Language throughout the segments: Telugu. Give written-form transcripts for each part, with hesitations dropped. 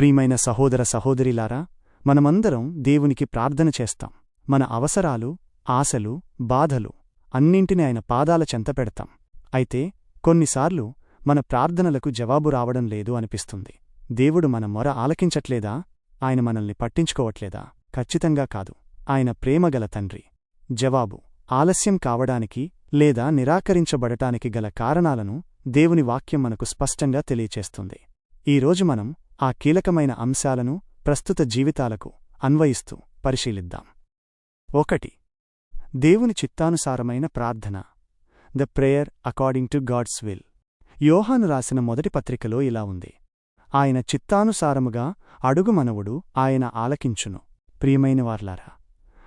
ప్రియమైన సహోదర సహోదరిలారా, మనమందరం దేవునికి ప్రార్థన చేస్తాం. మన అవసరాలు, ఆశలు, బాధలు అన్నింటినీ ఆయన పాదాల చెంతపెడతాం. అయితే కొన్నిసార్లు మన ప్రార్థనలకు జవాబు రావడం లేదు అనిపిస్తుంది. దేవుడు మన మొర ఆలకించట్లేదా? ఆయన మనల్ని పట్టించుకోవట్లేదా? ఖచ్చితంగా కాదు. ఆయన ప్రేమగల తండ్రి. జవాబు: ఆలస్యం కావడానికి లేదా నిరాకరించబడటానికి గల కారణాలను దేవుని వాక్యం మనకు స్పష్టంగా తెలియచేస్తుంది. ఈరోజు మనం ఆ కీలకమైన అంశాలను ప్రస్తుత జీవితాలకు అన్వయిస్తూ పరిశీలిద్దాం. 1. దేవుని చిత్తానుసారమైన ప్రార్థన. The prayer according to God's will. యోహాను రాసిన మొదటి పత్రికలో ఇలా ఉంది: ఆయన చిత్తానుసారముగా అడుగు మనవుడు ఆయన ఆలకించును. ప్రియమైనవార్లారా,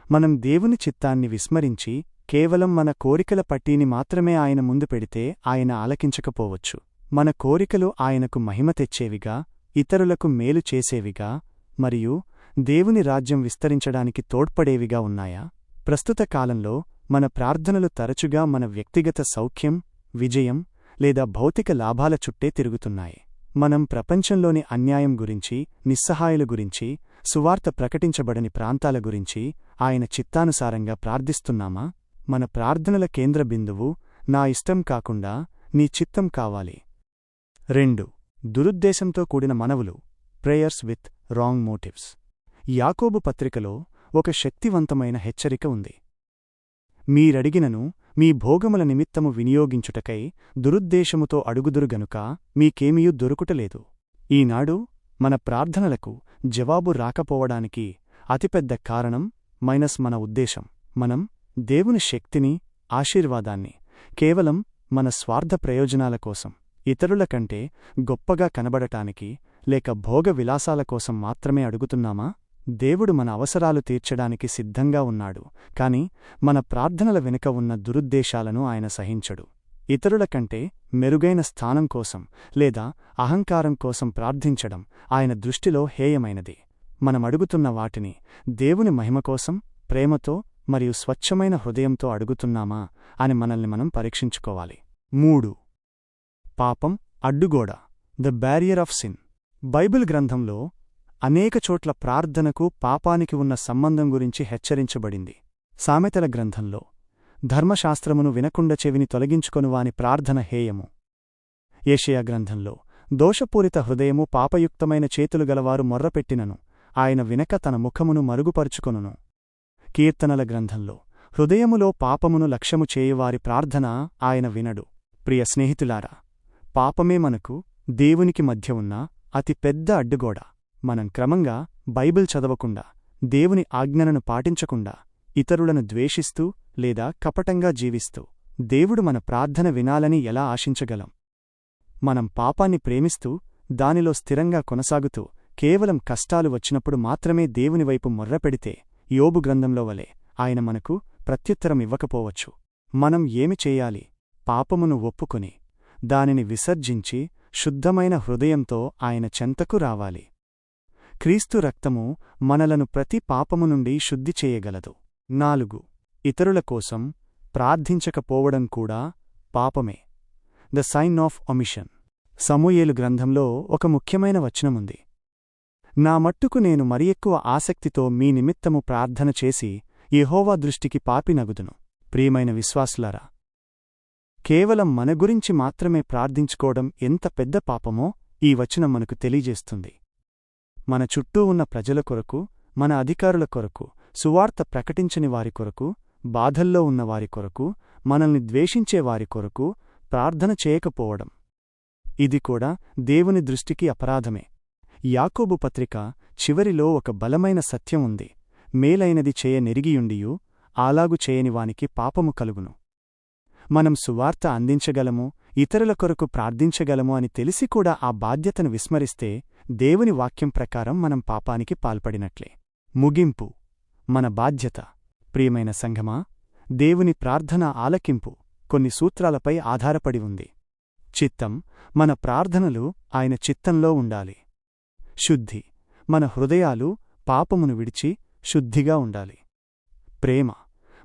మనం దేవుని చిత్తాన్ని విస్మరించి కేవలం మన కోరికల పట్టీని మాత్రమే ఆయన ముందు పెడితే ఆయన ఆలకించకపోవచ్చు. మన కోరికలు ఆయనకు మహిమ తెచ్చేవిగా, ఇతరులకు మేలు చేసేవిగా మరియు దేవుని రాజ్యం విస్తరించడానికి తోడ్పడేవిగా ఉన్నాయా? ప్రస్తుత కాలంలో మన ప్రార్థనలు తరచుగా మన వ్యక్తిగత సౌఖ్యం, విజయం లేదా భౌతిక లాభాల చుట్టే తిరుగుతున్నాయి. మనం ప్రపంచంలోని అన్యాయం గురించి, నిస్సహాయుల గురించి, సువార్త ప్రకటించబడని ప్రాంతాల గురించి ఆయన చిత్తానుసారంగా ప్రార్థిస్తున్నామా? మన ప్రార్థనల కేంద్ర బిందువు నా ఇష్టం కాకుండా నీ చిత్తం కావాలి. 2. దురుద్దేశంతో కూడిన మనవులు. Prayers with wrong motives. Yakobu పత్రికలో ఒక శక్తివంతమైన హెచ్చరిక ఉంది. మీరడిగినను మీ భోగముల నిమిత్తము వినియోగించుటకై దురుద్దేశముతో అడుగుదురు గనుక మీకేమీయూ దొరుకుటలేదు. ఈనాడు మన ప్రార్థనలకు జవాబు రాకపోవడానికి అతిపెద్ద కారణం మన ఉద్దేశం. మనం దేవుని శక్తిని, ఆశీర్వాదాన్ని కేవలం మన స్వార్థ ప్రయోజనాల కోసం, ఇతరుల కంటే గొప్పగా కనబడటానికి లేక భోగ విలాసాల కోసం మాత్రమే అడుగుతున్నామా? దేవుడు మన అవసరాలు తీర్చడానికి సిద్ధంగా ఉన్నాడు, కాని మన ప్రార్థనల వెనుక ఉన్న దురుద్దేశాలను ఆయన సహించడు. ఇతరుల కంటే మెరుగైన స్థానం కోసం లేదా అహంకారం కోసం ప్రార్థించడం ఆయన దృష్టిలో హేయమైనది. మనమడుగుతున్న వాటిని దేవుని మహిమ కోసం, ప్రేమతో మరియు స్వచ్ఛమైన హృదయంతో అడుగుతున్నామా అని మనల్ని మనం పరీక్షించుకోవాలి. 3. పాపం అడ్డుగోడ. The barrier of sin. Bible గ్రంథంలో అనేక చోట్ల ప్రార్థనకు పాపానికి ఉన్న సంబంధం గురించి హెచ్చరించబడింది. సామెతల గ్రంథంలో ధర్మశాస్త్రమును వినకుండా చెవిని తొలగించుకొనువాని ప్రార్థన హేయము. యెషయా గ్రంథంలో దోషపూరిత హృదయము పాపయుక్తమైన చేతులు గలవారు మొర్రపెట్టినను ఆయన వినక తన ముఖమును మరుగుపరుచుకొనును. కీర్తనల గ్రంథంలో హృదయములో పాపమును లక్ష్యము చేయువారి ప్రార్థన ఆయన వినడు. ప్రియ స్నేహితులారా, పాపమే మనకు దేవునికి మధ్య ఉన్న అతి పెద్ద అడ్డుగోడ. మనం క్రమంగా బైబిల్ చదవకుండా, దేవుని ఆజ్ఞలను పాటించకుండా, ఇతరులను ద్వేషిస్తూ లేదా కపటంగా జీవిస్తూ దేవుడు మన ప్రార్థన వినాలని ఎలా ఆశించగలం? మనం పాపాన్ని ప్రేమిస్తూ దానిలో స్థిరంగా కొనసాగుతూ కేవలం కష్టాలు వచ్చినప్పుడు మాత్రమే దేవునివైపు మొర్రపెడితే యోబు గ్రంథంలో వలె ఆయన మనకు ప్రత్యుత్తరం ఇవ్వకపోవచ్చు. మనం ఏమి చేయాలి? పాపమును ఒప్పుకొని దానిని విసర్జించి శుద్ధమైన హృదయంతో ఆయన చెంతకు రావాలి. క్రీస్తు రక్తము మనలను ప్రతి పాపము నుండి శుద్ధి చేయగలదు. 4. ఇతరుల కోసం ప్రార్థించకపోవడం కూడా పాపమే. The sin of omission. Samuyelu గ్రంథంలో ఒక ముఖ్యమైన వచనముంది: నా మట్టుకు నేను మరియెక్కువ ఆసక్తితో మీ నిమిత్తము ప్రార్థన చేసి యెహోవా దృష్టికి పాపినగుదును. ప్రియమైన విశ్వాసులారా, కేవలం మన గురించి మాత్రమే ప్రార్థించుకోవడం ఎంత పెద్ద పాపమో ఈ వచనం మనకు తెలియజేస్తుంది. మన చుట్టూ ఉన్న ప్రజల కొరకు, మన అధికారుల కొరకు, సువార్త ప్రకటించని వారి కొరకు, బాధల్లో ఉన్నవారి కొరకు, మనల్ని ద్వేషించే వారి కొరకు ప్రార్థన చేయకపోవడం, ఇది కూడా దేవుని దృష్టికి అపరాధమే. యాకోబు పత్రిక చివరిలో ఒక బలమైన సత్యం ఉంది: మేలైనది చేయ నెరిగియుండియు అలాగు చేయనివానికి పాపము కలుగును. మనం సువార్త అందించగలము, ఇతరుల కొరకు ప్రార్థించగలము అని తెలిసి కూడా ఆ బాధ్యతను విస్మరిస్తే దేవుని వాక్యం ప్రకారం మనం పాపానికి పాల్పడినట్లే. ముగింపు. మన బాధ్యత. ప్రియమైన సంఘమా, దేవుని ప్రార్థన ఆలకింపు కొన్ని సూత్రాలపై ఆధారపడి ఉంది. చిత్తం. మన ప్రార్థనలు ఆయన చిత్తంలో ఉండాలి. శుద్ధి. మన హృదయాలు పాపమును విడిచి శుద్ధిగా ఉండాలి. ప్రేమ.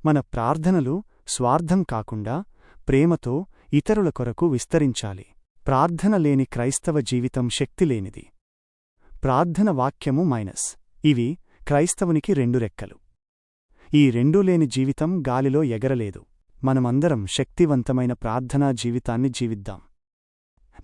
మన ప్రార్థనలు స్వార్థం కాకుండా ప్రేమతో ఇతరుల కొరకు విస్తరించాలి. ప్రార్థన లేని క్రైస్తవ జీవితం శక్తిలేనిది. ప్రార్థన వాక్యము మైనస్. ఇవి క్రైస్తవునికి 2 రెక్కలు. ఈ రెండూ లేని జీవితం గాలిలో ఎగరలేదు. మనమందరం శక్తివంతమైన ప్రార్థనా జీవితాన్ని జీవిద్దాం.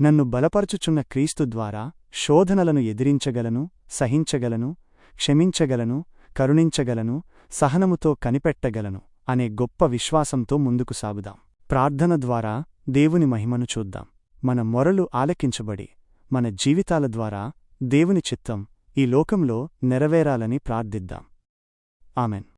నన్ను బలపరచుచున్న క్రీస్తు ద్వారా శోధనలను ఎదిరించగలను, సహించగలను, క్షమించగలను, కరుణించగలను, సహనముతో కనిపెట్టగలను అనే గొప్ప విశ్వాసంతో ముందుకు సాగుదాం. ప్రార్థన ద్వారా దేవుని మహిమను చూద్దాం. మన మొరలు ఆలకించబడి మన జీవితాల ద్వారా దేవుని చిత్తం ఈ లోకంలో నెరవేరాలని ప్రార్థిద్దాం. ఆమెన్.